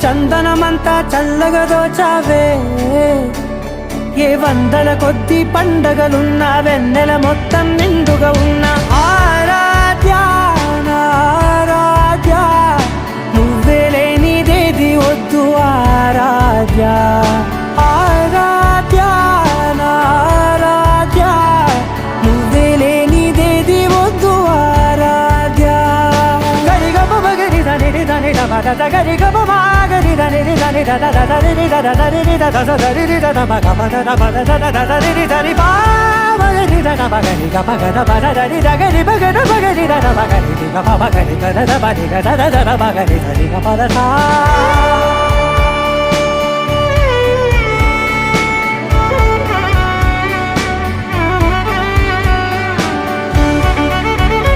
చందనమంతా చల్లగా దోచావే ఏ వందల కొద్ది పండగలున్న వెన్నెల మొత్తం నిండుగా ఉన్న ఆరాధ్య నా ఆరాధ్య నువ్వే లేనిదేది వద్దు ఆరాధ్య ఆరాధ్య నా ఆరాధ్య నువ్వే లేనిదేది వద్దు ఆరాధ్య గరిగ బగరి దని దని దబద గరిగ బగరి దని దని దద దని దద దని దద దని దద బగద దబద దద దని దని బాగరి దద బగరి గబగద బద దని దగరి బగద బగరి దద బగరి గబ బగరి గద బగరి గద దద బగరి దని గబద